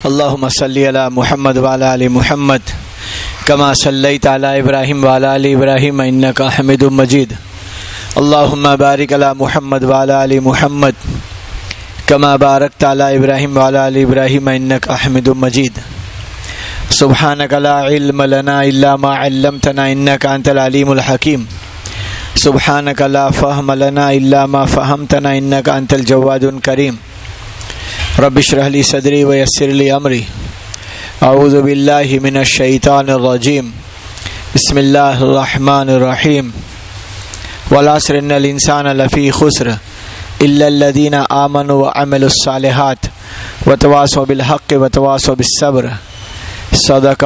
اللهم صل علی محمد وعلی آل محمد کما صلیت علی ابراہیم وعلی آل ابراہیم انک حمید مجید اللهم بارک علی محمد وعلی آل محمد کما بارکت علی ابراہیم وعلی آل ابراہیم انک حمید مجید سبحانک لا علم لنا الا ما علمتنا انک انت العلیم الحکیم سبحانک لا فهم لنا الا ما فهمتنا انک انت الجواد الکریم رب اشرح لي صدري ويسر لي امري اعوذ بالله من الشيطان الرجيم بسم الله الرحمن الرحيم والعصر ان الانسان لفي خسر الا الذين امنوا وعملوا الصالحات وتواصوا بالحق وتواصوا بالصبر صدق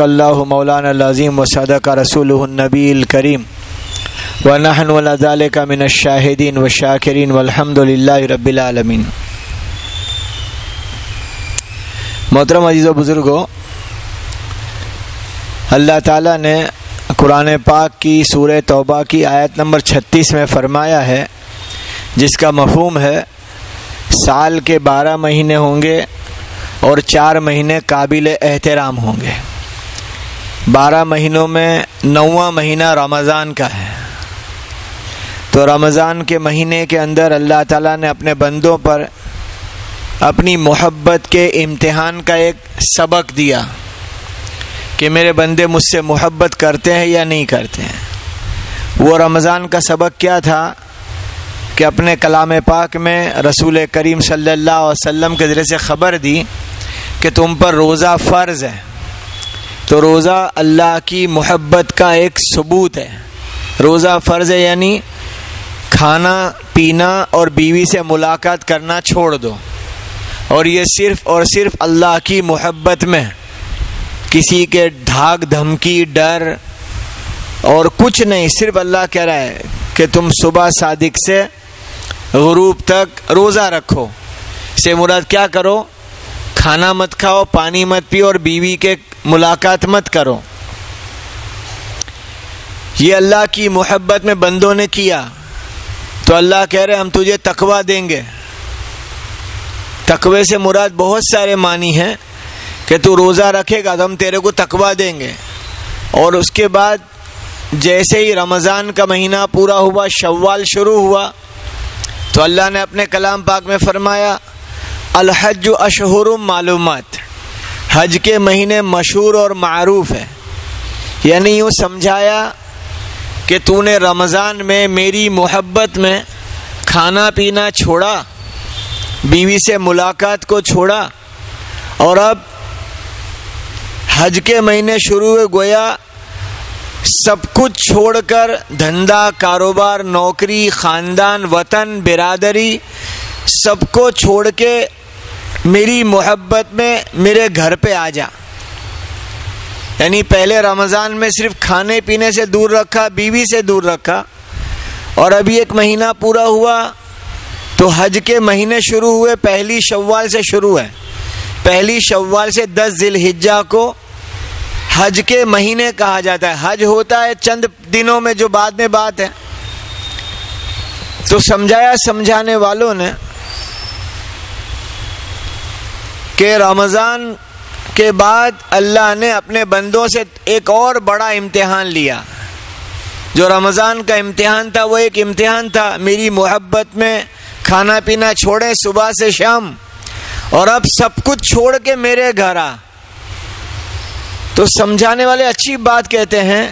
الله مولانا العظيم وصدق رسوله النبي الكريم ونحن على ذلك من الشاهدين والشاكرين والحمد لله رب العالمين۔ محترم عزیز و بزرگوں، اللہ تعالیٰ نے قرآن پاک کی سورہ توبہ کی آیت نمبر 36 میں فرمایا ہے، جس کا مفہوم ہے سال کے 12 مہینے ہوں گے اور 4 مہینے قابل احترام ہوں گے۔ 12 مہینوں میں 9واں مہینہ رمضان کا ہے، تو رمضان کے مہینے کے اندر اللہ تعالیٰ نے اپنے بندوں پر اپنی محبت کے امتحان کا ایک سبق دیا کہ میرے بندے مجھ سے محبت کرتے ہیں یا نہیں کرتے ہیں۔ وہ رمضان کا سبق کیا تھا کہ اپنے کلام پاک میں رسول کریم صلی اللہ علیہ وسلم کے ذریعے سے خبر دی کہ تم پر روزہ فرض ہے، تو روزہ اللہ کی محبت کا ایک ثبوت ہے۔ روزہ فرض ہے یعنی کھانا پینا اور بیوی سے ملاقات کرنا چھوڑ دو، اور یہ صرف اور صرف اللہ کی محبت میں، کسی کے دھاک دھمکی ڈر اور کچھ نہیں، صرف اللہ کہہ رہا ہے کہ تم صبح صادق سے غروب تک روزہ رکھو۔ سے مراد کیا کرو؟ کھانا مت کھاؤ، پانی مت پیو اور بیوی کے ملاقات مت کرو۔ یہ اللہ کی محبت میں بندوں نے کیا، تو اللہ کہہ رہے ہم تجھے تقوی دیں گے۔ تقوی سے مراد بہت سارے معنی ہیں کہ تو روزہ رکھے گا تو ہم تیرے کو تقوی دیں گے۔ اور اس کے بعد جیسے ہی رمضان کا مہینہ پورا ہوا، شوال شروع ہوا، تو اللہ نے اپنے کلام پاک میں فرمایا الحج اشہر معلومات، حج کے مہینے مشہور اور معروف ہے، یعنی یوں سمجھایا کہ تو نے رمضان میں میری محبت میں کھانا پینا چھوڑا، بیوی سے ملاقات کو چھوڑا، اور اب حج کے مہینے شروع ہوئے، گویا سب کچھ چھوڑ کر دھندا کاروبار نوکری خاندان وطن برادری سب کو چھوڑ کے میری محبت میں میرے گھر پہ آ جا۔ یعنی پہلے رمضان میں صرف کھانے پینے سے دور رکھا، بیوی سے دور رکھا، اور ابھی ایک مہینہ پورا ہوا تو حج کے مہینے شروع ہوئے، پہلی شوال سے شروع ہے۔ پہلی شوال سے 10 ذی الحجہ کو حج کے مہینے کہا جاتا ہے۔ حج ہوتا ہے چند دنوں میں جو بعد میں بات ہے۔ تو سمجھایا سمجھانے والوں نے کہ رمضان کے بعد اللہ نے اپنے بندوں سے ایک اور بڑا امتحان لیا۔ جو رمضان کا امتحان تھا وہ ایک امتحان تھا میری محبت میں کھانا پینا چھوڑیں صبح سے شام، اور اب سب کچھ چھوڑ کے میرے گھر آ۔ تو سمجھانے والے اچھی بات کہتے ہیں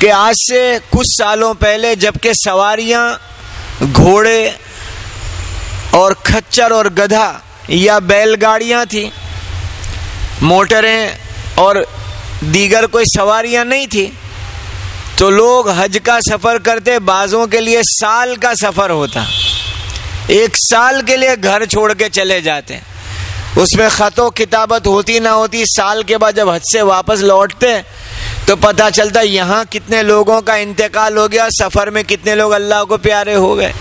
کہ آج سے کچھ سالوں پہلے جبکہ سواریاں گھوڑے اور کھچر اور گدھا یا بیل گاڑیاں تھیں، موٹریں اور دیگر کوئی سواریاں نہیں تھی، تو لوگ حج کا سفر کرتے، بعضوں کے لیے سال کا سفر ہوتا، 1 سال کے لیے گھر چھوڑ کے چلے جاتے، اس میں خط و کتابت ہوتی نہ ہوتی، سال کے بعد جب حج سے واپس لوٹتے تو پتہ چلتا یہاں کتنے لوگوں کا انتقال ہو گیا، سفر میں کتنے لوگ اللہ کو پیارے ہو گئے،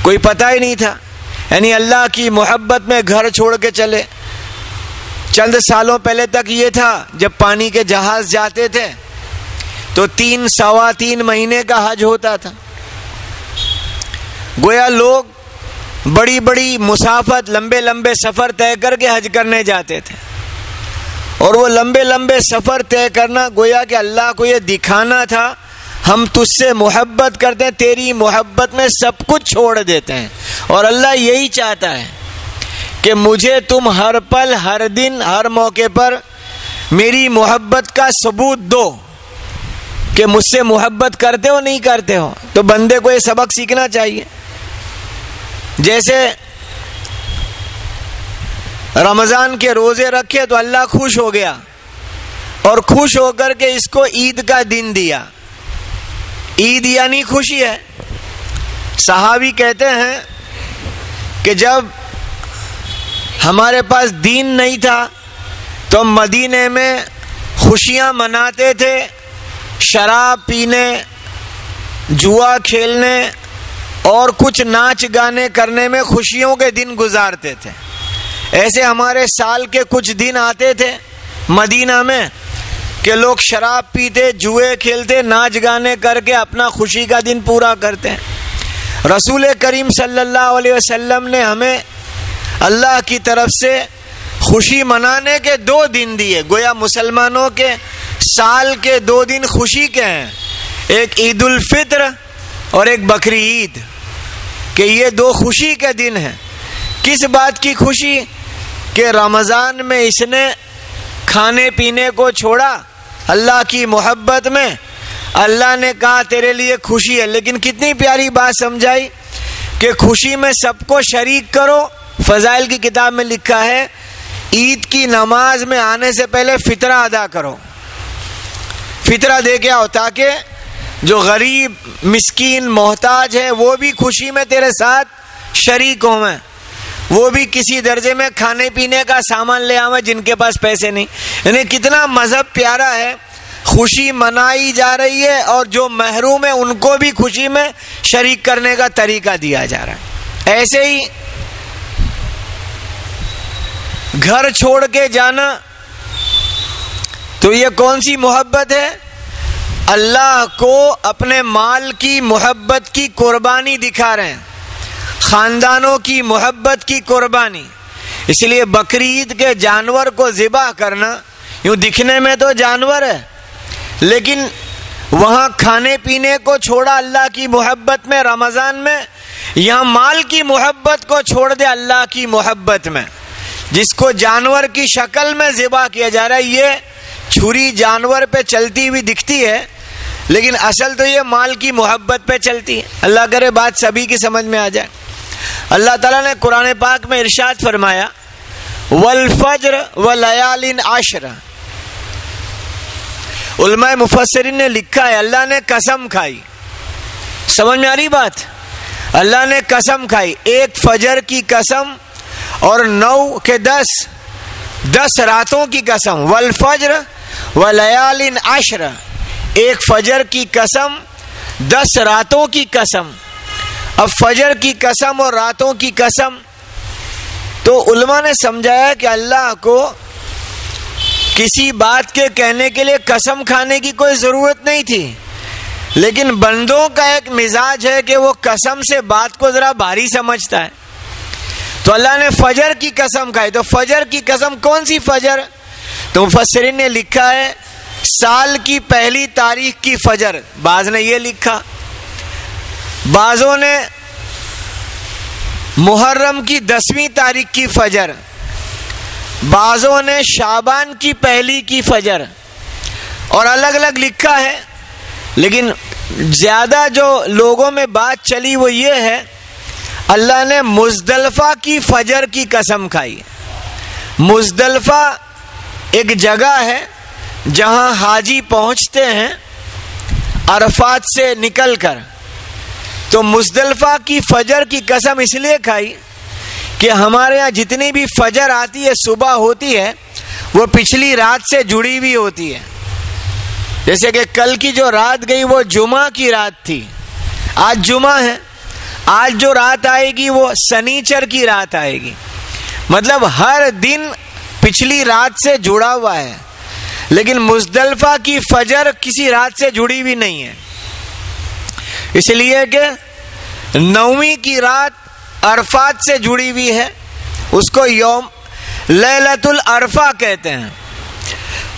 کوئی پتہ ہی نہیں تھا۔ یعنی اللہ کی محبت میں گھر چھوڑ کے چلے۔ چند سالوں پہلے تک یہ تھا، جب پانی کے جہاز جاتے تھے تو 3 مہینے کا حج ہوتا تھا۔ گویا لوگ بڑی بڑی مسافت، لمبے لمبے سفر طے کر کے حج کرنے جاتے تھے، اور وہ لمبے لمبے سفر طے کرنا گویا کہ اللہ کو یہ دکھانا تھا ہم تجھ سے محبت کرتے ہیں، تیری محبت میں سب کچھ چھوڑ دیتے ہیں۔ اور اللہ یہی چاہتا ہے کہ مجھے تم ہر پل، ہر دن، ہر موقع پر میری محبت کا ثبوت دو کہ مجھ سے محبت کرتے ہو نہیں کرتے ہو۔ تو بندے کو یہ سبق سیکھنا چاہیے۔ جیسے رمضان کے روزے رکھے تو اللہ خوش ہو گیا، اور خوش ہو کر کے اس کو عید کا دن دیا۔ عید یعنی خوشی ہے۔ صحابی کہتے ہیں کہ جب ہمارے پاس دین نہیں تھا تو ہم مدینے میں خوشیاں مناتے تھے، شراب پینے، جوا کھیلنے اور کچھ ناچ گانے کرنے میں خوشیوں کے دن گزارتے تھے۔ ایسے ہمارے سال کے کچھ دن آتے تھے مدینہ میں کہ لوگ شراب پیتے، جوئے کھیلتے، ناچ گانے کر کے اپنا خوشی کا دن پورا کرتے ہیں۔ رسول کریم صلی اللہ علیہ وسلم نے ہمیں اللہ کی طرف سے خوشی منانے کے 2 دن دیے۔ گویا مسلمانوں کے سال کے 2 دن خوشی کے ہیں، ایک عید الفطر اور ایک بقری عید، کہ یہ 2 خوشی کے دن ہیں۔ کس بات کی خوشی؟ کہ رمضان میں اس نے کھانے پینے کو چھوڑا اللہ کی محبت میں، اللہ نے کہا تیرے لیے خوشی ہے۔ لیکن کتنی پیاری بات سمجھائی کہ خوشی میں سب کو شریک کرو۔ فضائل کی کتاب میں لکھا ہے عید کی نماز میں آنے سے پہلے فطرہ ادا کرو، فطرہ دے کے آؤ تاکہ جو غریب، مسکین، محتاج ہے وہ بھی خوشی میں تیرے ساتھ شریک ہوں، وہ بھی کسی درجے میں کھانے پینے کا سامان لے آویں جن کے پاس پیسے نہیں۔ یعنی کتنا مذہب پیارا ہے، خوشی منائی جا رہی ہے اور جو محروم ہے ان کو بھی خوشی میں شریک کرنے کا طریقہ دیا جا رہا ہے۔ ایسے ہی گھر چھوڑ کے جانا، تو یہ کون سی محبت ہے؟ اللہ کو اپنے مال کی محبت کی قربانی دکھا رہے ہیں، خاندانوں کی محبت کی قربانی۔ اس لیے بقری عید کے جانور کو ذبح کرنا، یوں دکھنے میں تو جانور ہے لیکن وہاں کھانے پینے کو چھوڑا اللہ کی محبت میں رمضان میں، یہاں مال کی محبت کو چھوڑ دے اللہ کی محبت میں۔ جس کو جانور کی شکل میں ذبح کیا جا رہا ہے، یہ چھری جانور پہ چلتی ہوئی دکھتی ہے لیکن اصل تو یہ مال کی محبت پہ چلتی ہے۔ اللہ کرے بات سبھی کی سمجھ میں آ جائے۔ اللہ تعالیٰ نے قرآن پاک میں ارشاد فرمایا والفجر ولیال عشر۔ علماء مفسرین نے لکھا ہے اللہ نے قسم کھائی۔ سمجھ میں آ رہی بات؟ اللہ نے قسم کھائی، ایک فجر کی قسم اور 9 کے 10 راتوں کی قسم، والفجر ولیال عشر، ایک فجر کی قسم 10 راتوں کی قسم۔ اب فجر کی قسم اور راتوں کی قسم، تو علماء نے سمجھایا کہ اللہ کو کسی بات کے کہنے کے لیے قسم کھانے کی کوئی ضرورت نہیں تھی، لیکن بندوں کا ایک مزاج ہے کہ وہ قسم سے بات کو ذرا بھاری سمجھتا ہے، تو اللہ نے فجر کی قسم کھائی۔ تو فجر کی قسم کون سی فجر؟ تو مفسرین نے لکھا ہے سال کی پہلی تاریخ کی فجر، بعض نے یہ لکھا، بعضوں نے محرم کی 10ویں تاریخ کی فجر، بعضوں نے شعبان کی پہلی کی فجر، اور الگ الگ لکھا ہے۔ لیکن زیادہ جو لوگوں میں بات چلی وہ یہ ہے اللہ نے مزدلفہ کی فجر کی قسم کھائی۔ مزدلفہ ایک جگہ ہے جہاں حاجی پہنچتے ہیں عرفات سے نکل کر، تو مزدلفہ کی فجر کی قسم اس لیے کھائی کہ ہمارے ہاں جتنی بھی فجر آتی ہے، صبح ہوتی ہے، وہ پچھلی رات سے جڑی ہوئی ہوتی ہے۔ جیسے کہ کل کی جو رات گئی وہ جمعہ کی رات تھی، آج جمعہ ہے، آج جو رات آئے گی وہ سنیچر کی رات آئے گی۔ مطلب ہر دن پچھلی رات سے جڑا ہوا ہے، لیکن مزدلفہ کی فجر کسی رات سے جڑی ہوئی نہیں ہے، اس لیے کہ 9ویں کی رات عرفات سے جڑی ہوئی ہے، اس کو یوم لیلۃ العرفہ کہتے ہیں.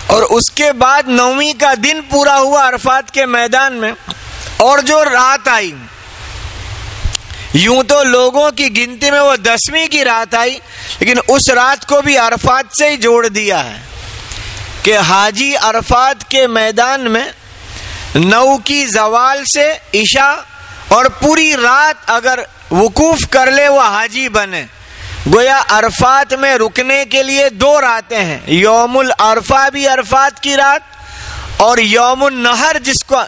اور اس کے بعد 9ویں کا دن پورا ہوا عرفات کے میدان میں، اور جو رات آئی، یوں تو لوگوں کی گنتی میں وہ 10ویں کی رات آئی، لیکن اس رات کو بھی عرفات سے ہی جوڑ دیا ہے کہ حاجی عرفات کے میدان میں 9 کی زوال سے عشاء اور پوری رات اگر وقوف کر لے وہ حاجی بنے. گویا عرفات میں رکنے کے لیے 2 راتیں ہیں، یوم العرفہ بھی عرفات کی رات، اور یوم النحر جس کو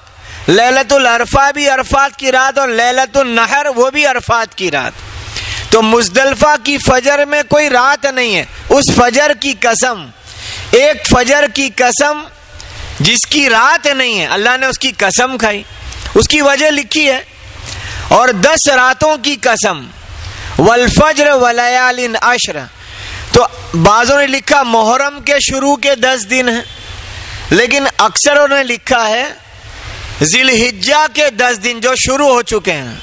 لیلۃ العرفہ بھی عرفات کی رات، اور لیلۃ النحر وہ بھی عرفات کی رات. تو مزدلفہ کی فجر میں کوئی رات نہیں ہے. اس فجر کی قسم، ایک فجر کی قسم جس کی رات نہیں ہے، اللہ نے اس کی قسم کھائی، اس کی وجہ لکھی ہے. اور 10 راتوں کی قسم، والفجر ولیال عشر. تو بعضوں نے لکھا محرم کے شروع کے 10 دن ہیں، لیکن اکثروں نے لکھا ہے ذی الحجہ کے 10 دن جو شروع ہو چکے ہیں.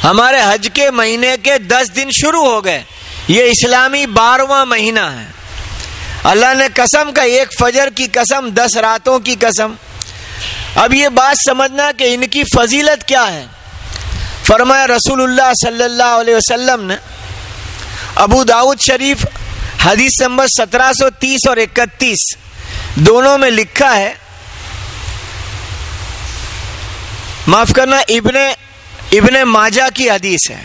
ہمارے حج کے مہینے کے 10 دن شروع ہو گئے، یہ اسلامی 12واں مہینہ ہے. اللہ نے قسم کا، ایک فجر کی قسم، 10 راتوں کی قسم. اب یہ بات سمجھنا کہ ان کی فضیلت کیا ہے. فرمایا رسول اللہ صلی اللہ علیہ وسلم نے، ابو داؤد شریف حدیث نمبر 1730 اور 31 دونوں میں لکھا ہے، معاف کرنا ابن ماجہ کی حدیث ہے،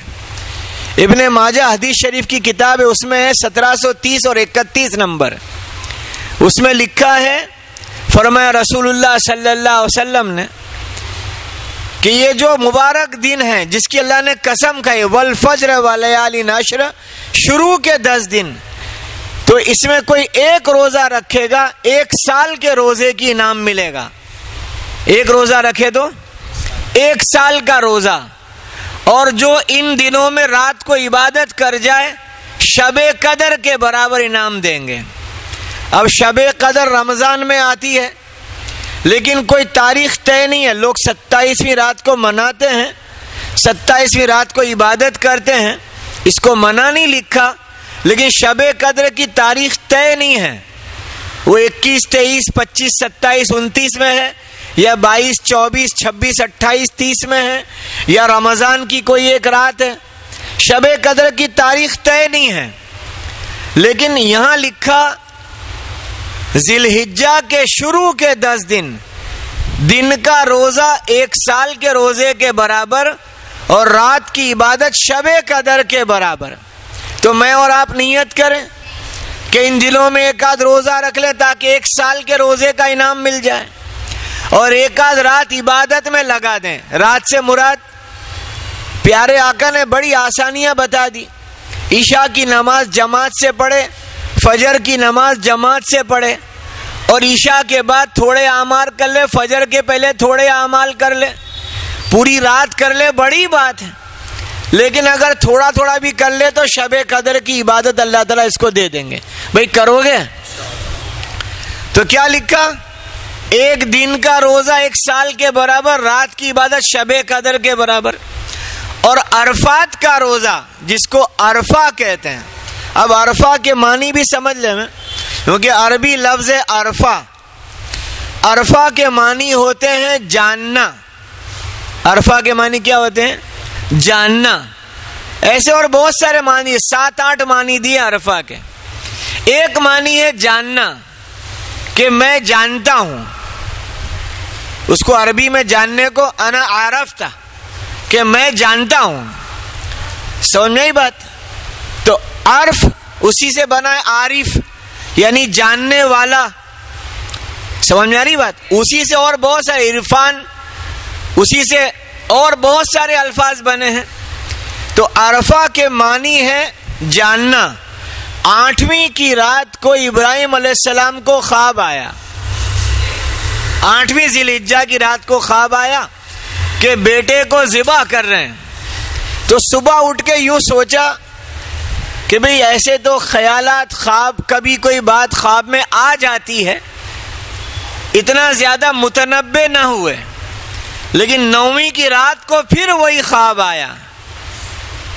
ابن ماجہ حدیث شریف کی کتاب ہے، اس میں ہے 1730 اور 31 نمبر. اس میں لکھا ہے، فرمایا رسول اللہ صلی اللہ علیہ وسلم نے کہ یہ جو مبارک دن ہے جس کی اللہ نے قسم کھائی، والفجر ولیال عشر، شروع کے 10 دن، تو اس میں کوئی ایک روزہ رکھے گا 1 سال کے روزے کی انعام ملے گا. ایک روزہ رکھے تو 1 سال کا روزہ. اور جو ان دنوں میں رات کو عبادت کر جائے شب قدر کے برابر انعام دیں گے. اب شب قدر رمضان میں آتی ہے، لیکن کوئی تاریخ طے نہیں ہے. لوگ 27ویں رات کو مناتے ہیں، 27ویں رات کو عبادت کرتے ہیں، اس کو منع نہیں لکھا، لیکن شب قدر کی تاریخ طے نہیں ہے. وہ 21 23 25 27 29 میں ہے، یا 22 24 26 28 30 میں ہے، یا رمضان کی کوئی ایک رات ہے. شب قدر کی تاریخ طے نہیں ہے. لیکن یہاں لکھا ذی الحجہ کے شروع کے 10 دن کا روزہ 1 سال کے روزے کے برابر، اور رات کی عبادت شب قدر کے برابر. تو میں اور آپ نیت کریں کہ ان دنوں میں 1 آدھ روزہ رکھ لیں تاکہ 1 سال کے روزے کا انعام مل جائے، اور 1 آدھ رات عبادت میں لگا دیں. رات سے مراد پیارے آقا نے بڑی آسانیاں بتا دی. عشاء کی نماز جماعت سے پڑھے، فجر کی نماز جماعت سے پڑھے، اور عشاء کے بعد تھوڑے اعمال کر لے، فجر کے پہلے تھوڑے اعمال کر لے، پوری رات کر لے، بڑی بات ہے. لیکن اگر تھوڑا تھوڑا بھی کر لے تو شب قدر کی عبادت اللہ تعالیٰ اس کو دے دیں گے. بھئی کرو گے؟ تو کیا لکھا؟ 1 دن کا روزہ 1 سال کے برابر، رات کی عبادت شب قدر کے برابر. اور عرفات کا روزہ جس کو عرفہ کہتے ہیں. اب عرفہ کے معنی بھی سمجھ لیں، کیونکہ عربی لفظ ہے عرفہ. عرفہ کے معنی ہوتے ہیں جاننا. عرفہ کے معنی کیا ہوتے ہیں؟ جاننا. ایسے اور بہت سارے معنی، 7-8 معنی دیے عرفہ کے. ایک معنی ہے جاننا، کہ میں جانتا ہوں. اس کو عربی میں جاننے کو انا عرفتا، کہ میں جانتا ہوں. سمجھ میں آئی بات؟ تو عرف اسی سے بنا ہے عارف، یعنی جاننے والا. سمجھ میں آ رہی بات؟ اسی سے اور بہت سارے عرفان، اسی سے اور بہت سارے الفاظ بنے ہیں. تو عرفہ کے معنی ہے جاننا. 8ویں کی رات کو ابراہیم علیہ السلام کو خواب آیا. 8ویں ذی الحجہ کی رات کو خواب آیا کہ بیٹے کو ذبح کر رہے ہیں. تو صبح اٹھ کے یوں سوچا کہ بھئی ایسے تو خیالات، خواب، کبھی کوئی بات خواب میں آ جاتی ہے، اتنا زیادہ متنبع نہ ہوئے. لیکن 9ویں کی رات کو پھر وہی خواب آیا.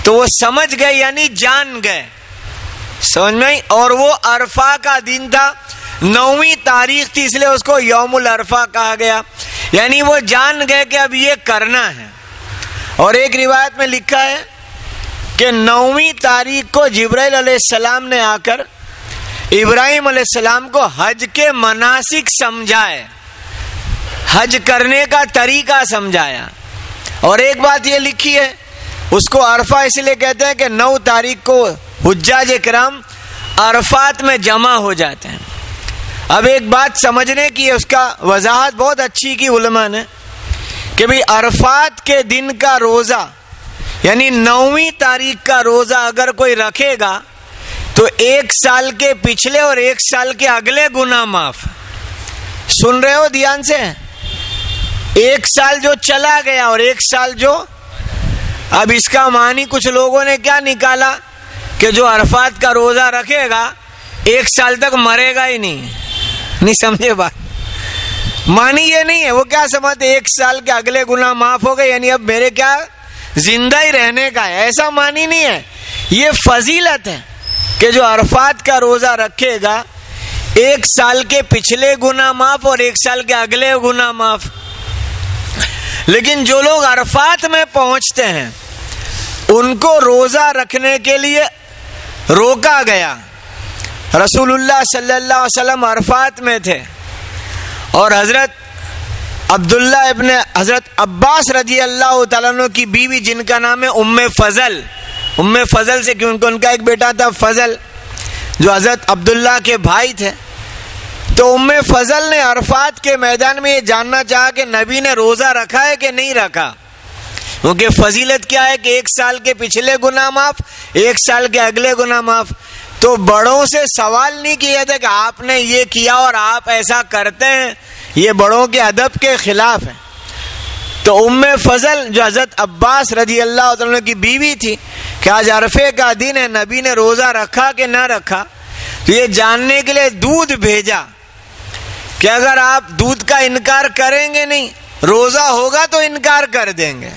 تو وہ سمجھ گئے یعنی جان گئے، سمجھ میں. اور وہ عرفہ کا دن تھا، 9ویں تاریخ تھی، اس لیے اس کو یوم العرفہ کہا گیا. یعنی وہ جان گئے کہ اب یہ کرنا ہے. اور ایک روایت میں لکھا ہے کہ 9ویں تاریخ کو جبرائیل علیہ السلام نے آ کر ابراہیم علیہ السلام کو حج کے مناسک سمجھائے، حج کرنے کا طریقہ سمجھایا. اور ایک بات یہ لکھی ہے، اس کو عرفہ اس لیے کہتے ہیں کہ 9 تاریخ کو حجاج کرام عرفات میں جمع ہو جاتے ہیں. اب ایک بات سمجھنے کی ہے، اس کا وضاحت بہت اچھی کی علماء نے، کہ بھئی عرفات کے دن کا روزہ یعنی 9ویں تاریخ کا روزہ اگر کوئی رکھے گا تو 1 سال کے پچھلے اور 1 سال کے اگلے گناہ معاف. سن رہے ہو دھیان سے؟ 1 سال جو چلا گیا اور 1 سال جو، اب اس کا معنی کچھ لوگوں نے کیا نکالا کہ جو عرفات کا روزہ رکھے گا 1 سال تک مرے گا ہی نہیں سمجھے بات. معنی یہ نہیں ہے. وہ کیا سمجھتے 1 سال کے اگلے گناہ معاف ہو گئے یعنی اب میرے کیا زندہ ہی رہنے کا ہے، ایسا معنی نہیں ہے. یہ فضیلت ہے کہ جو عرفات کا روزہ رکھے گا 1 سال کے پچھلے گناہ معاف اور 1 سال کے اگلے گناہ معاف. لیکن جو لوگ عرفات میں پہنچتے ہیں ان کو روزہ رکھنے کے لیے روکا گیا. رسول اللہ صلی اللہ علیہ وسلم عرفات میں تھے اور حضرت عبداللہ ابن حضرت عباس رضی اللہ تعالیٰ عنہ کی بیوی جن کا نام ہے ام فضل سے، کیونکہ ان کا ایک بیٹا تھا فضل جو حضرت عبداللہ کے بھائی تھے. تو ام فضل نے عرفات کے میدان میں یہ جاننا چاہا کہ نبی نے روزہ رکھا ہے کہ نہیں رکھا، کیونکہ فضیلت کیا ہے کہ 1 سال کے پچھلے گناہ معاف 1 سال کے اگلے گناہ معاف. تو بڑوں سے سوال نہیں کیا تھا کہ آپ نے یہ کیا اور آپ ایسا کرتے ہیں، یہ بڑوں کے ادب کے خلاف ہے. تو ام فضل جو حضرت عباس رضی اللہ عنہ کی بیوی تھی کہ آج عرفے کا دن ہے، نبی نے روزہ رکھا کہ نہ رکھا، تو یہ جاننے کے لیے دودھ بھیجا کہ اگر آپ دودھ کا انکار کریں گے نہیں، روزہ ہوگا تو انکار کر دیں گے.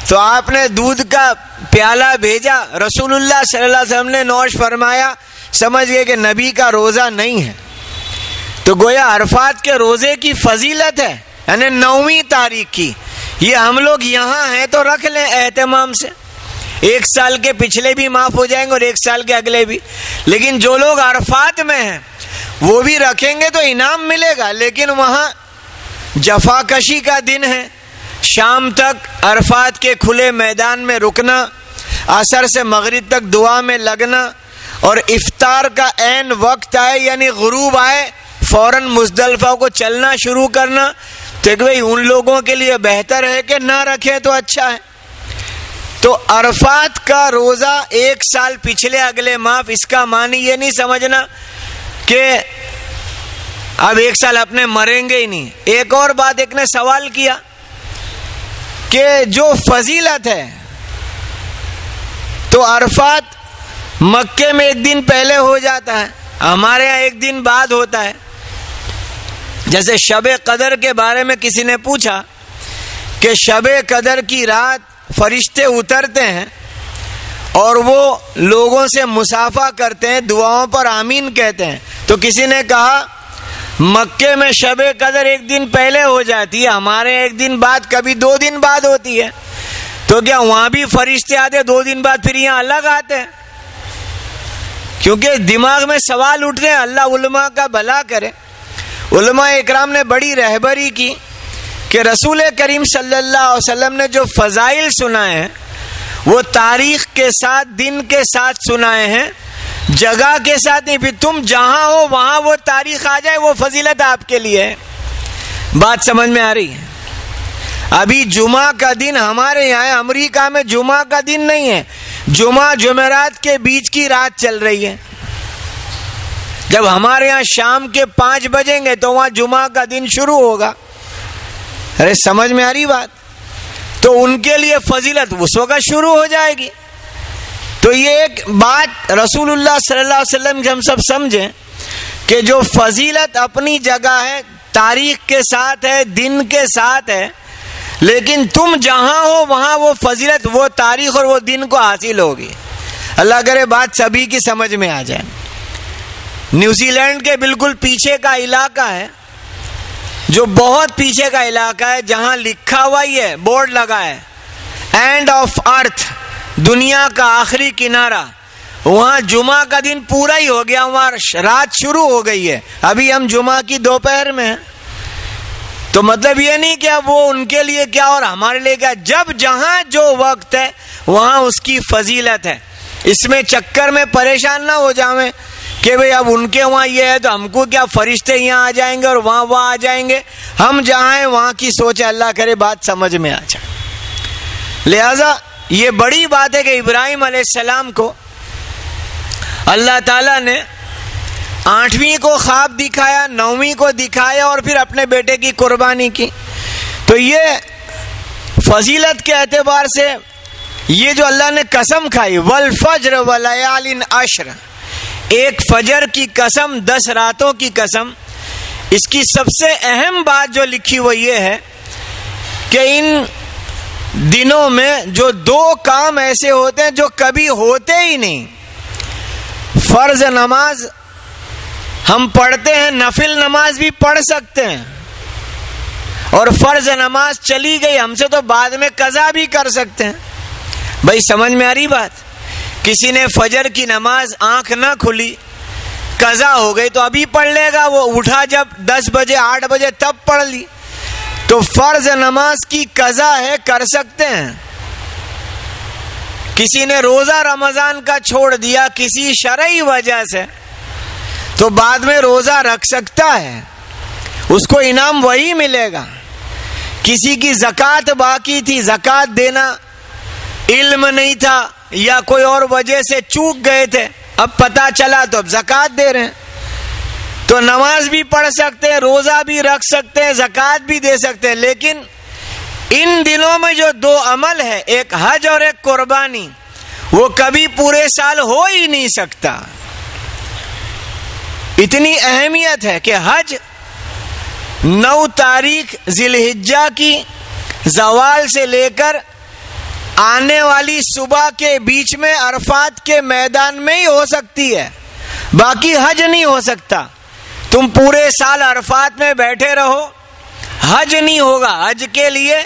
تو آپ نے دودھ کا پیالہ بھیجا، رسول اللہ صلی اللہ علیہ وسلم نے نوش فرمایا، سمجھ گئے کہ نبی کا روزہ نہیں ہے. تو گویا عرفات کے روزے کی فضیلت ہے یعنی 9ویں تاریخ کی. یہ ہم لوگ یہاں ہیں تو رکھ لیں اہتمام سے، 1 سال کے پچھلے بھی معاف ہو جائیں گے اور 1 سال کے اگلے بھی. لیکن جو لوگ عرفات میں ہیں وہ بھی رکھیں گے تو انعام ملے گا، لیکن وہاں جفا کشی کا دن ہے. شام تک عرفات کے کھلے میدان میں رکنا، عصر سے مغرب تک دعا میں لگنا، اور افطار کا عین وقت آئے یعنی غروب آئے فوراً مزدلفہ کو چلنا شروع کرنا. تو بھائی ان لوگوں کے لیے بہتر ہے کہ نہ رکھیں تو اچھا ہے. تو عرفات کا روزہ 1 سال پچھلے اگلے معاف، اس کا معنی یہ نہیں سمجھنا کہ اب 1 سال اپنے مریں گے ہی نہیں. ایک اور بات ایک نے سوال کیا کہ جو فضیلت ہے تو عرفات مکے میں 1 دن پہلے ہو جاتا ہے، ہمارے ہاں 1 دن بعد ہوتا ہے. جیسے شب قدر کے بارے میں کسی نے پوچھا کہ شب قدر کی رات فرشتے اترتے ہیں اور وہ لوگوں سے مصافحہ کرتے ہیں، دعاؤں پر آمین کہتے ہیں. تو کسی نے کہا مکے میں شب قدر 1 دن پہلے ہو جاتی ہے، ہمارے 1 دن بعد، کبھی 2 دن بعد ہوتی ہے. تو کیا وہاں بھی فرشتے آتے 2 دن بعد پھر یہاں الگ آتے ہیں؟ کیونکہ دماغ میں سوال اٹھتے ہیں. اللہ علماء کا بھلا کرے. علماء اکرام نے بڑی رہبری کی کہ رسول کریم صلی اللہ علیہ وسلم نے جو فضائل سنائے ہیں وہ تاریخ کے ساتھ، دن کے ساتھ سنائے ہیں، جگہ کے ساتھ نہیں. پھر تم جہاں ہو وہاں وہ تاریخ آ جائے، وہ فضیلت آپ کے لیے ہے. بات سمجھ میں آ رہی ہے؟ ابھی جمعہ کا دن ہمارے یہاں ہے، امریکہ میں جمعہ کا دن نہیں ہے، جمعہ جمعرات کے بیچ کی رات چل رہی ہے. جب ہمارے یہاں شام کے 5 بجیں گے تو وہاں جمعہ کا دن شروع ہوگا. ارے سمجھ میں آ رہی بات؟ تو ان کے لیے فضیلت اس وقت شروع ہو جائے گی. تو یہ ایک بات رسول اللہ صلی اللہ علیہ وسلم ہم سب سمجھیں کہ جو فضیلت اپنی جگہ ہے، تاریخ کے ساتھ ہے، دن کے ساتھ ہے، لیکن تم جہاں ہو وہاں وہ فضیلت، وہ تاریخ اور وہ دن کو حاصل ہوگی۔ اللہ کرے بات سبھی کی سمجھ میں آ جائے۔ نیوزی لینڈ کے بالکل پیچھے کا علاقہ ہے، جو بہت پیچھے کا علاقہ ہے، جہاں لکھا ہوا ہی ہے، بورڈ لگا ہے اینڈ آف ارتھ، دنیا کا آخری کنارہ۔ وہاں جمعہ کا دن پورا ہی ہو گیا، وہاں رات شروع ہو گئی ہے، ابھی ہم جمعہ کی دوپہر میں ہیں۔ تو مطلب یہ نہیں کہ اب وہ ان کے لیے کیا اور ہمارے لیے کیا، جب جہاں جو وقت ہے وہاں اس کی فضیلت ہے۔ اس میں چکر میں پریشان نہ ہو جاویں کہ بھئی اب ان کے وہاں یہ ہے تو ہم کو کیا، فرشتے یہاں آ جائیں گے اور وہاں آ جائیں گے۔ ہم جہاں ہیں وہاں کی سوچ ہے، اللہ کرے بات سمجھ میں آ جائے۔ لہذا یہ بڑی بات ہے کہ ابراہیم علیہ السلام کو اللہ تعالیٰ نے 8ویں کو خواب دکھایا، 9ویں کو دکھایا اور پھر اپنے بیٹے کی قربانی کی۔ تو یہ فضیلت کے اعتبار سے یہ جو اللہ نے قسم کھائی، والفجر ولیال عشر، ایک فجر کی قسم، 10 راتوں کی قسم، اس کی سب سے اہم بات جو لکھی وہ یہ ہے کہ ان دنوں میں جو 2 کام ایسے ہوتے ہیں جو کبھی ہوتے ہی نہیں۔ فرض نماز ہم پڑھتے ہیں، نفل نماز بھی پڑھ سکتے ہیں، اور فرض نماز چلی گئی ہم سے تو بعد میں قضا بھی کر سکتے ہیں۔ بھائی سمجھ میں آ رہی بات؟ کسی نے فجر کی نماز آنکھ نہ کھلی، قضا ہو گئی تو ابھی پڑھ لے گا، وہ اٹھا جب 10 بجے 8 بجے تب پڑھ لی۔ تو فرض نماز کی قضا ہے، کر سکتے ہیں۔ کسی نے روزہ رمضان کا چھوڑ دیا کسی شرعی وجہ سے تو بعد میں روزہ رکھ سکتا ہے، اس کو انعام وہی ملے گا۔ کسی کی زکوٰۃ باقی تھی، زکوٰۃ دینا علم نہیں تھا یا کوئی اور وجہ سے چوک گئے تھے، اب پتہ چلا تو اب زکوٰۃ دے رہے ہیں، تو نماز بھی پڑھ سکتے ہیں، روزہ بھی رکھ سکتے ہیں، زکوٰۃ بھی دے سکتے ہیں۔ لیکن ان دنوں میں جو 2 عمل ہے، ایک حج اور ایک قربانی، وہ کبھی پورے سال ہو ہی نہیں سکتا۔ اتنی اہمیت ہے کہ حج 9 تاریخ ذی الحجہ کی زوال سے لے کر آنے والی صبح کے بیچ میں عرفات کے میدان میں ہی ہو سکتی ہے، باقی حج نہیں ہو سکتا۔ تم پورے سال عرفات میں بیٹھے رہو، حج نہیں ہوگا۔ حج کے لیے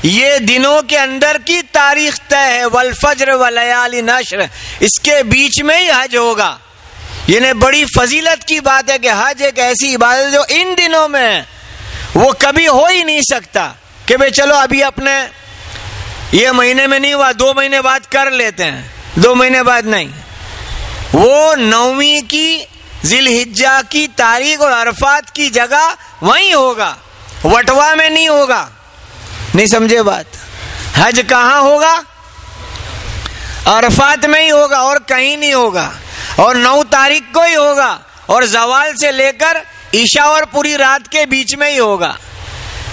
یہ دنوں کے اندر کی تاریخ طے ہے، والفجر ولیال عشر، اس کے بیچ میں ہی حج ہوگا۔ یہ بڑی فضیلت کی بات ہے کہ حج ایک ایسی عبادت جو ان دنوں میں ہے، وہ کبھی ہو ہی نہیں سکتا کہ بھئی چلو ابھی اپنے یہ مہینے میں نہیں ہوا، 2 مہینے بعد کر لیتے ہیں، 2 مہینے بعد نہیں۔ وہ 9ویں کی ذی الحجہ کی تاریخ اور عرفات کی جگہ وہیں ہوگا، وٹوا میں نہیں ہوگا۔ نہیں سمجھے بات؟ حج کہاں ہوگا؟ عرفات میں ہی ہوگا اور کہیں نہیں ہوگا، اور 9 تاریخ کو ہی ہوگا، اور زوال سے لے کر عشاء اور پوری رات کے بیچ میں ہی ہوگا،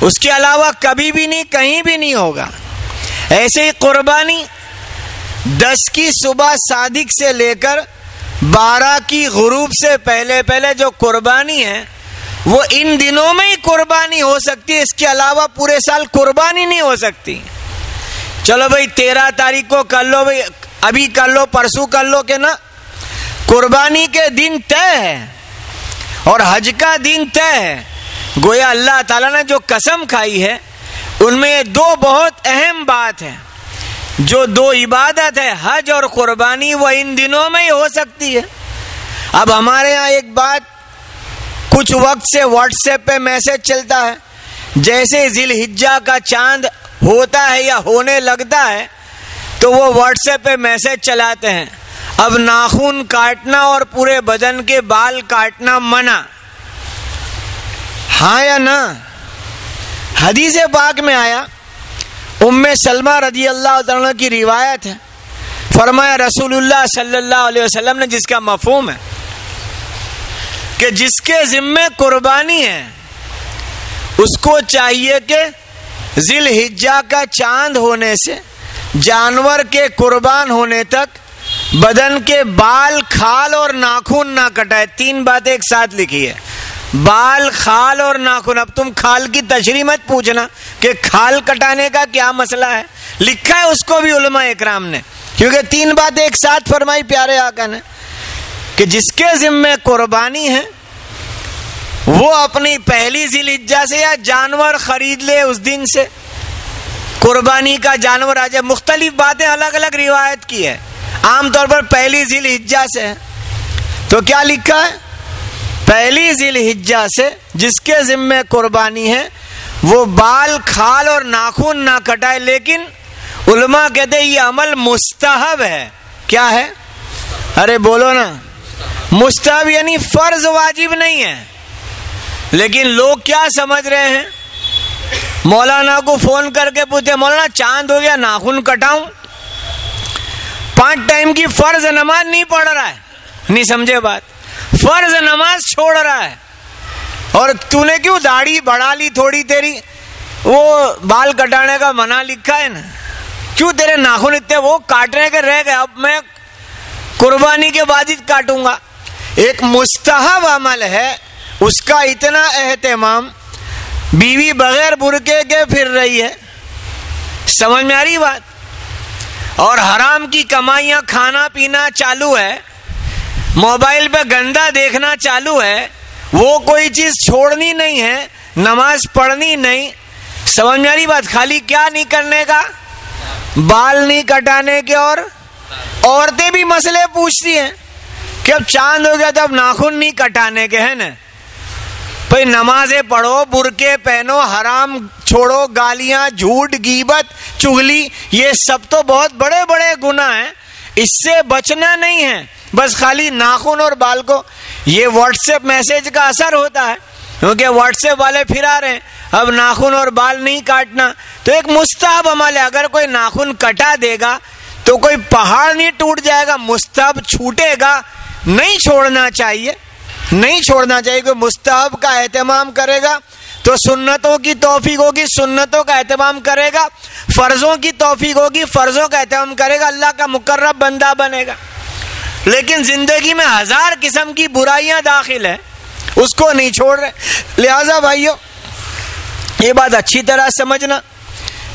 اس کے علاوہ کبھی بھی نہیں، کہیں بھی نہیں ہوگا۔ ایسے ہی قربانی 10 کی صبح صادق سے لے کر 12 کی غروب سے پہلے جو قربانی ہے وہ ان دنوں میں ہی قربانی ہو سکتی ہے، اس کے علاوہ پورے سال قربانی نہیں ہو سکتی۔ چلو بھئی 13 تاریخ کو کر لو، بھئی ابھی کر لو، پرسوں کر لو، کہ نا، قربانی کے دن طے ہے اور حج کا دن طے ہے۔ گویا اللہ تعالیٰ نے جو قسم کھائی ہے ان میں 2 بہت اہم بات ہے۔ جو 2 عبادت ہے حج اور قربانی، وہ ان دنوں میں ہی ہو سکتی ہے۔ اب ہمارے ہاں ایک بات کچھ وقت سے واٹس ایپ پہ میسج چلتا ہے، جیسے ذی الحجہ کا چاند ہوتا ہے یا ہونے لگتا ہے تو وہ واٹس ایپ پہ میسج چلاتے ہیں، اب ناخن کاٹنا اور پورے بدن کے بال کاٹنا منع۔ ہاں یا نہ؟ حدیث پاک میں آیا، ام سلمہ رضی اللہ تعالیٰ کی روایت ہے، فرمایا رسول اللہ صلی اللہ علیہ وسلم نے، جس کا مفہوم ہے کہ جس کے ذمے قربانی ہے اس کو چاہیے کہ ذی الحجہ کا چاند ہونے سے جانور کے قربان ہونے تک بدن کے بال، کھال اور ناخن نہ کٹائے۔ 3 باتیں ایک ساتھ لکھی ہے، بال، کھال اور ناخن. اب تم کھال کی تشریح مت پوچھنا کہ کھال کٹانے کا کیا مسئلہ ہے، لکھا ہے اس کو بھی علماء اکرام نے، کیونکہ 3 باتیں ایک ساتھ فرمائی پیارے آقا نے کہ جس کے ذمے قربانی ہے وہ اپنی پہلی ذی الحجہ سے یا جانور خرید لے اس دن سے قربانی کا جانور آ جائے. مختلف باتیں الگ الگ روایت کی ہے، عام طور پر پہلی ذی الحجہ سے ہے. تو کیا لکھا ہے؟ پہلی ذی الحجہ سے جس کے ذمے قربانی ہے وہ بال، کھال اور ناخن نہ کٹائے. لیکن علماء کہتے ہیں یہ عمل مستحب ہے. کیا ہے؟ ارے بولو نا. مستحب یعنی فرض، واجب نہیں ہے. لیکن لوگ کیا سمجھ رہے ہیں؟ مولانا کو فون کر کے پوچھتے مولانا چاند ہو گیا ناخن کٹاؤں؟ 5 ٹائم کی فرض نماز نہیں پڑھ رہا ہے. نہیں سمجھے بات؟ فرض نماز چھوڑ رہا ہے. اور تو نے کیوں داڑھی بڑھا لی تھوڑی تیری؟ وہ بال کٹانے کا منع لکھا ہے نا. کیوں تیرے ناخن اتنے وہ کاٹنے کے رہ گئے، اب میں قربانی کے بعد ہی کاٹوں گا. ایک مستحب عمل ہے، اس کا اتنا اہتمام. بیوی بغیر برقعے کے پھر رہی ہے، سمجھ میں آ رہی بات؟ اور حرام کی کمائیاں، کھانا پینا چالو ہے، موبائل پہ گندا دیکھنا چالو ہے، وہ کوئی چیز چھوڑنی نہیں ہے، نماز پڑھنی نہیں. سمجھ میں آ رہی بات؟ خالی کیا نہیں کرنے کا؟ بال نہیں کٹانے کے. اور عورتیں بھی مسئلے پوچھتی ہیں کہ اب چاند ہو گیا تو اب ناخن نہیں کٹانے کے ہیں نا. بھائی نمازیں پڑھو، برقعے پہنو، حرام چھوڑو، گالیاں، جھوٹ، غیبت، چغلی، یہ سب تو بہت بڑے بڑے گناہ ہیں، اس سے بچنا نہیں ہے. بس خالی ناخن اور بال کو. یہ واٹس ایپ میسج کا اثر ہوتا ہے، کیونکہ واٹس ایپ والے پھر آ رہے ہیں اب ناخن اور بال نہیں کاٹنا. تو ایک مستحب عمل ہے، اگر کوئی ناخن کٹا دے گا تو کوئی پہاڑ نہیں ٹوٹ جائے گا، مستحب چھوٹے گا. نہیں چھوڑنا چاہیے، نہیں چھوڑنا چاہیے. کوئی مستحب کا اہتمام کرے گا تو سنتوں کی توفیق ہوگی، سنتوں کا اہتمام کرے گا. فرضوں کی توفیق ہوگی، فرضوں کا اہتمام کرے گا، اللہ کا مقرب بندہ بنے گا. لیکن زندگی میں 1000 قسم کی برائیاں داخل ہیں، اس کو نہیں چھوڑ رہے. لہذا بھائیو یہ بات اچھی طرح سمجھنا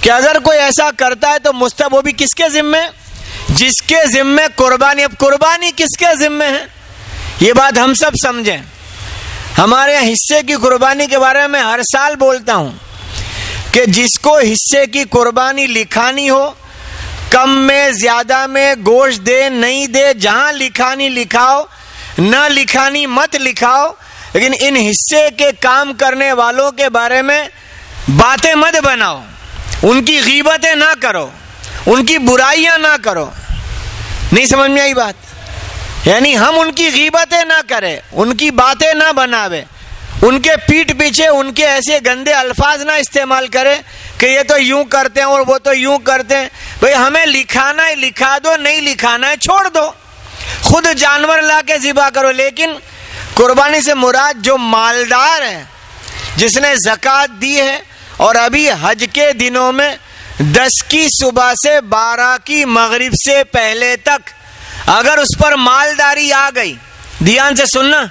کہ اگر کوئی ایسا کرتا ہے تو مستحب. وہ بھی کس کے ذمے؟ جس کے ذمے قربانی. اب قربانی کس کے ذمے ہے یہ بات ہم سب سمجھیں. ہمارے حصے کی قربانی کے بارے میں ہر سال بولتا ہوں کہ جس کو حصے کی قربانی لکھانی ہو، کم میں زیادہ میں گوشت دے نہیں دے، جہاں لکھانی لکھاؤ، نہ لکھانی مت لکھاؤ. لیکن ان حصے کے کام کرنے والوں کے بارے میں باتیں مت بناؤ، ان کی غیبتیں نہ کرو، ان کی برائیاں نہ کرو. نہیں سمجھ میں آئی بات؟ یعنی ہم ان کی غیبتیں نہ کریں، ان کی باتیں نہ بناوے، ان کے پیٹھ پیچھے ان کے ایسے گندے الفاظ نہ استعمال کرے کہ یہ تو یوں کرتے ہیں اور وہ تو یوں کرتے ہیں. بھئی ہمیں لکھانا ہے لکھا دو، نہیں لکھانا ہے چھوڑ دو، خود جانور لا کے ذبح کرو. لیکن قربانی سے مراد جو مالدار ہے، جس نے زکوٰۃ دی ہے اور ابھی حج کے دنوں میں 10 کی صبح سے 12 کی مغرب سے پہلے تک اگر اس پر مالداری آ گئی، دھیان سے سننا،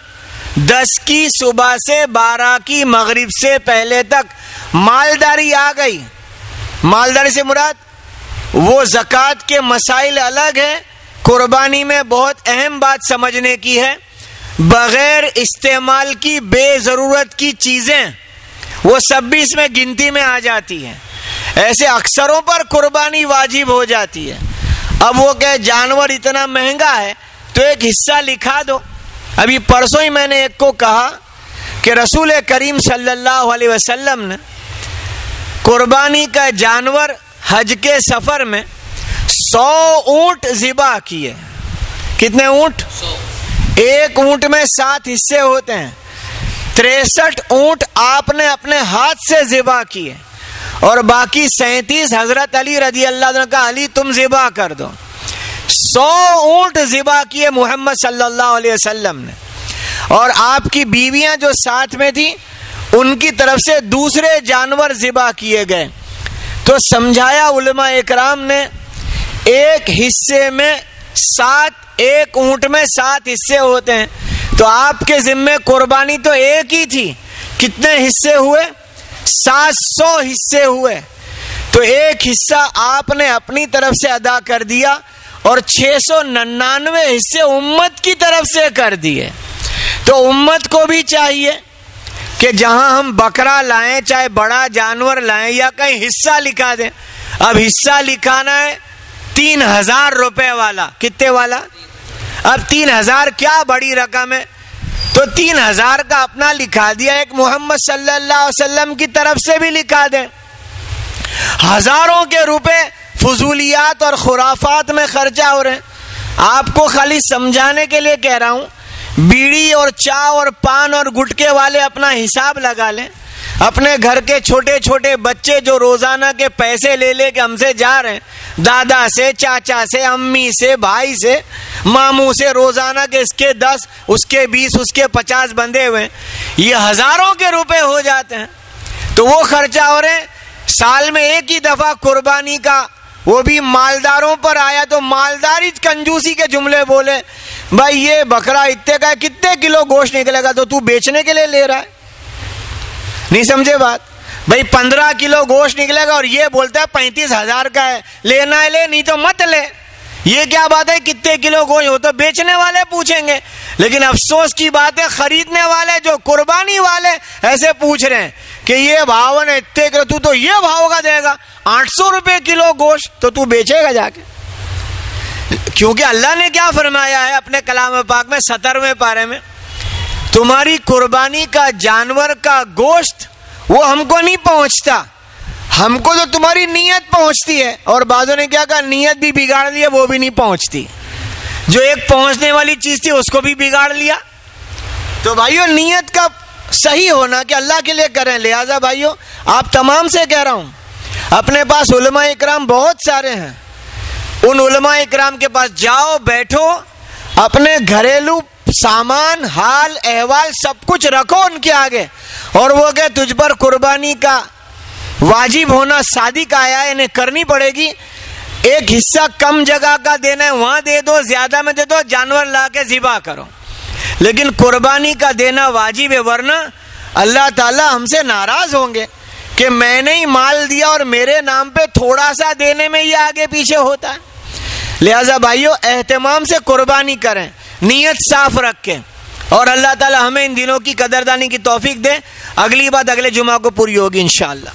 10 کی صبح سے 12 کی مغرب سے پہلے تک مالداری آ گئی. مالداری سے مراد وہ زکوٰۃ کے مسائل الگ ہیں، قربانی میں بہت اہم بات سمجھنے کی ہے. بغیر استعمال کی بے ضرورت کی چیزیں وہ سب بھی اس میں گنتی میں آ جاتی ہیں. ایسے اکثروں پر قربانی واجب ہو جاتی ہے. اب وہ کہ جانور اتنا مہنگا ہے تو ایک حصہ لکھا دو. ابھی پرسوں ہی میں نے ایک کو کہا کہ رسول کریم صلی اللہ علیہ وسلم نے قربانی کا جانور حج کے سفر میں 100 اونٹ ذبح کیے. کتنے اونٹ؟ 100. ایک اونٹ میں 7 حصے ہوتے ہیں. 63 اونٹ آپ نے اپنے ہاتھ سے ذبح کیے اور باقی 37 حضرت علی رضی اللہ عنہ کا علی تم ذبح کر دو. 100 اونٹ ذبح کیے محمد صلی اللہ علیہ وسلم نے. اور آپ کی بیویاں جو ساتھ میں تھیں ان کی طرف سے دوسرے جانور ذبح کیے گئے. تو سمجھایا علماء اکرام نے ایک حصے میں 7، ایک اونٹ میں 7 حصے ہوتے ہیں تو آپ کے ذمے قربانی تو ایک ہی تھی، کتنے حصے ہوئے؟ 700 حصے ہوئے. تو ایک حصہ آپ نے اپنی طرف سے ادا کر دیا اور 699 حصے امت کی طرف سے کر دیے. تو امت کو بھی چاہیے کہ جہاں ہم بکرا لائیں، چاہے بڑا جانور لائیں یا کہیں حصہ لکھا دیں. اب حصہ لکھانا ہے 3000 روپے والا. کتنے والا؟ اب 3000 کیا بڑی رقم ہے، تو 3000 کا اپنا لکھا دیا. ایک محمد صلی اللہ علیہ وسلم کی طرف سے بھی لکھا دیں. ہزاروں کے روپے فضولیات اور خرافات میں خرچہ ہو رہے ہیں. آپ کو خالی سمجھانے کے لیے کہہ رہا ہوں، بیڑی اور چائے اور پان اور گٹکے والے اپنا حساب لگا لیں. اپنے گھر کے چھوٹے چھوٹے بچے جو روزانہ کے پیسے لے لے کے ہم سے جا رہے ہیں، دادا سے، چاچا سے، امی سے، بھائی سے، ماموں سے، روزانہ کے اس کے 10، اس کے 20، اس کے 50 بندے ہوئے ہیں، یہ ہزاروں کے روپے ہو جاتے ہیں. تو وہ خرچہ ہو رہے ہیں. سال میں ایک ہی دفعہ قربانی کا، وہ بھی مالداروں پر آیا تو مالداری کنجوسی کے جملے بولے. بھائی یہ بکرا اتنے کا ہے، کتنے کلو گوشت نکلے گا؟ تو بیچنے کے لیے لے رہا ہے؟ نہیں سمجھے بات؟ بھائی 15 کلو گوشت نکلے گا اور یہ بولتا ہے 35,000 کا ہے، لینا ہے لے، نہیں تو مت لے. یہ کیا بات ہے؟ کتنے کلو گوشت ہو تو بیچنے والے پوچھیں گے. لیکن افسوس کی بات ہے خریدنے والے جو قربانی والے ایسے پوچھ رہے ہیں کہ یہ بھاؤ نے اتنے کلو، تو یہ بھاؤ کا دے گا 800 روپے کلو گوشت، تو بیچے گا جا کے. کیونکہ اللہ نے کیا فرمایا ہے اپنے کلام پاک میں 17ویں پارے میں، تمہاری قربانی کا جانور کا گوشت وہ ہم کو نہیں پہنچتا، ہم کو تو تمہاری نیت پہنچتی ہے. اور بعضوں نے کیا کہا؟ نیت بھی بگاڑ دی ہے، وہ بھی نہیں پہنچتی. جو ایک پہنچنے والی چیز تھی اس کو بھی بگاڑ لیا. تو بھائیو نیت کا صحیح ہونا کہ اللہ کے لیے کریں. لہذا بھائیو آپ تمام سے کہہ رہا ہوں، اپنے پاس علماء اکرام بہت سارے ہیں، ان علماء اکرام کے پاس جاؤ، بیٹھو، اپنے گھریلو سامان، حال احوال سب کچھ رکھو ان کے آگے، اور وہ کہ تجھ پر قربانی کا واجب ہونا صادق آیا ہے، انہیں کرنی پڑے گی. ایک حصہ کم جگہ کا دینا ہے وہاں دے دو، زیادہ میں دے دو، جانور لا کے ذبح کرو. لیکن قربانی کا دینا واجب ہے، ورنہ اللہ تعالی ہم سے ناراض ہوں گے کہ میں نے ہی مال دیا اور میرے نام پہ تھوڑا سا دینے میں یہ آگے پیچھے ہوتا ہے. لہذا بھائیو اہتمام سے قربانی کریں، نیت صاف رکھ کے، اور اللہ تعالی ہمیں ان دنوں کی قدردانی کی توفیق دے. اگلی بات اگلے جمعہ کو پوری ہوگی انشاءاللہ.